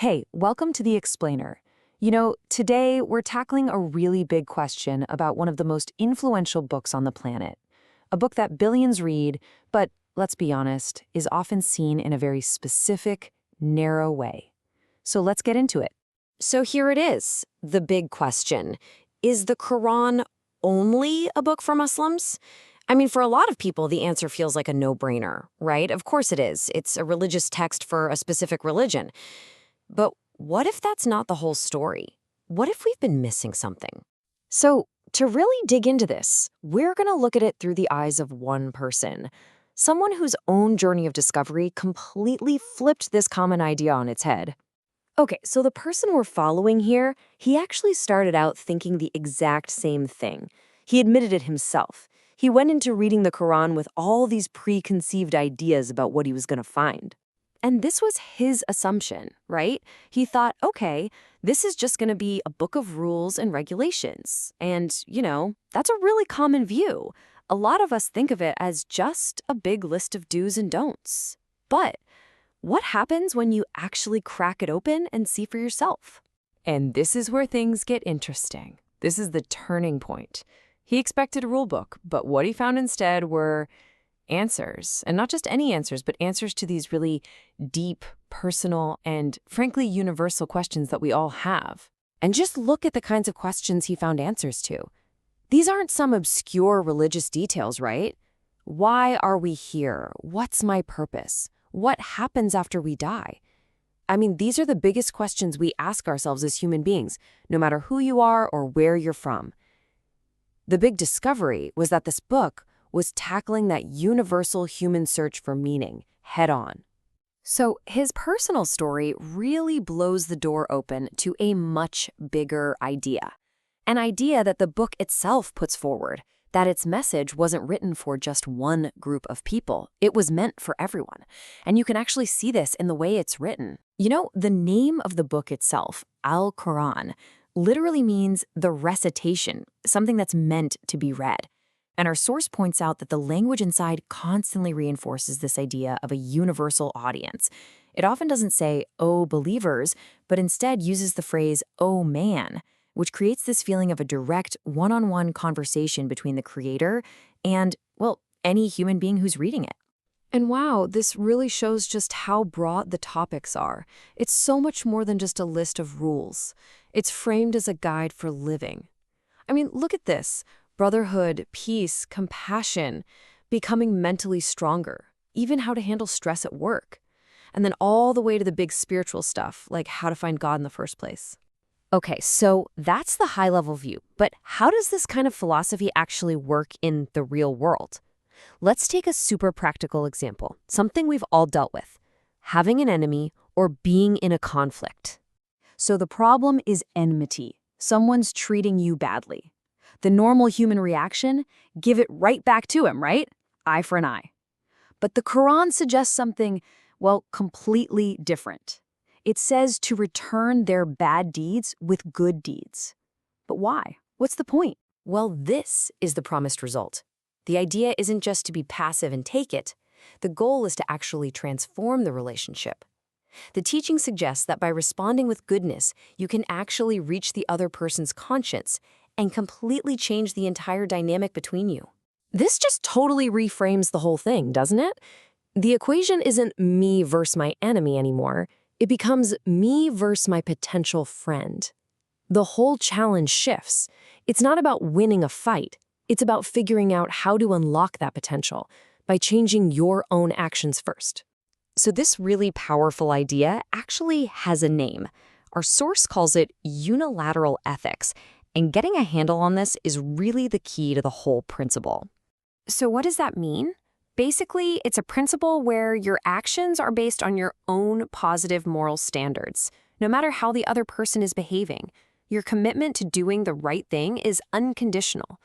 Hey, welcome to The Explainer. Today we're tackling a really big question about one of the most influential books on the planet. A book that billions read, but let's be honest, is often seen in a very specific, narrow way. So let's get into it. So here it is, the big question. Is the Qur'an only a book for Muslims? I mean, for a lot of people, the answer feels like a no-brainer, right? Of course it is. It's a religious text for a specific religion. But what if that's not the whole story? What if we've been missing something? So, to really dig into this, we're going to look at it through the eyes of one person. Someone whose own journey of discovery completely flipped this common idea on its head. Okay, so the person we're following here, he actually started out thinking the exact same thing. He admitted it himself. He went into reading the Quran with all these preconceived ideas about what he was going to find. And this was his assumption, right? He thought, okay, this is just going to be a book of rules and regulations. And, that's a really common view. A lot of us think of it as just a big list of do's and don'ts. But what happens when you actually crack it open and see for yourself? And this is where things get interesting. This is the turning point. He expected a rule book, but what he found instead were answers. And not just any answers, but answers to these really deep, personal, and frankly universal questions that we all have. And just look at the kinds of questions he found answers to. These aren't some obscure religious details, right? Why are we here? What's my purpose? What happens after we die? I mean, these are the biggest questions we ask ourselves as human beings, no matter who you are or where you're from. The big discovery was that this book was tackling that universal human search for meaning head on. So his personal story really blows the door open to a much bigger idea. An idea that the book itself puts forward, that its message wasn't written for just one group of people. It was meant for everyone. And you can actually see this in the way it's written. The name of the book itself, Al-Qur'an, literally means the recitation, something that's meant to be read. And our source points out that the language inside constantly reinforces this idea of a universal audience. It often doesn't say, "Oh, believers," but instead uses the phrase, "Oh, man," which creates this feeling of a direct, one-on-one conversation between the creator and, any human being who's reading it. And wow, this really shows just how broad the topics are. It's so much more than just a list of rules. It's framed as a guide for living. I mean, look at this. Brotherhood, peace, compassion, becoming mentally stronger, even how to handle stress at work. And then all the way to the big spiritual stuff, like how to find God in the first place. Okay, so that's the high-level view. But how does this kind of philosophy actually work in the real world? Let's take a super practical example, something we've all dealt with: having an enemy or being in a conflict. So the problem is enmity. Someone's treating you badly. The normal human reaction? Give it right back to him, right? Eye for an eye. But the Quran suggests something, completely different. It says to return their bad deeds with good deeds. But why? What's the point? Well, this is the promised result. The idea isn't just to be passive and take it. The goal is to actually transform the relationship. The teaching suggests that by responding with goodness, you can actually reach the other person's conscience and completely change the entire dynamic between you. This just totally reframes the whole thing, doesn't it? The equation isn't me versus my enemy anymore. It becomes me versus my potential friend. The whole challenge shifts. It's not about winning a fight. It's about figuring out how to unlock that potential by changing your own actions first. So this really powerful idea actually has a name. Our source calls it unilateral ethics. And getting a handle on this is really the key to the whole principle. So what does that mean? Basically, it's a principle where your actions are based on your own positive moral standards, no matter how the other person is behaving. Your commitment to doing the right thing is unconditional.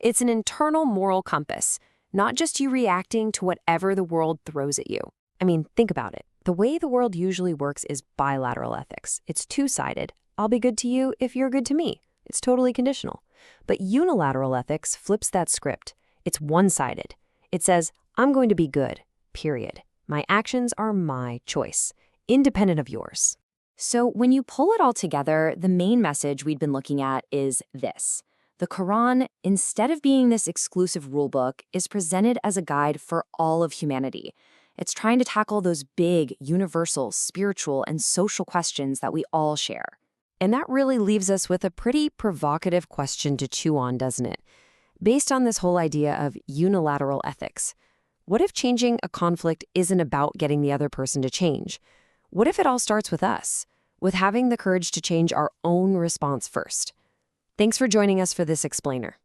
It's an internal moral compass, not just you reacting to whatever the world throws at you. I mean, think about it. The way the world usually works is bilateral ethics. It's two-sided. I'll be good to you if you're good to me. It's totally conditional. But unilateral ethics flips that script. It's one-sided. It says, I'm going to be good, period. My actions are my choice, independent of yours. So when you pull it all together, the main message we'd been looking at is this. The Quran, instead of being this exclusive rulebook, is presented as a guide for all of humanity. It's trying to tackle those big, universal, spiritual, and social questions that we all share. And that really leaves us with a pretty provocative question to chew on, doesn't it? Based on this whole idea of unilateral ethics, what if changing a conflict isn't about getting the other person to change? What if it all starts with us, with having the courage to change our own response first? Thanks for joining us for this explainer.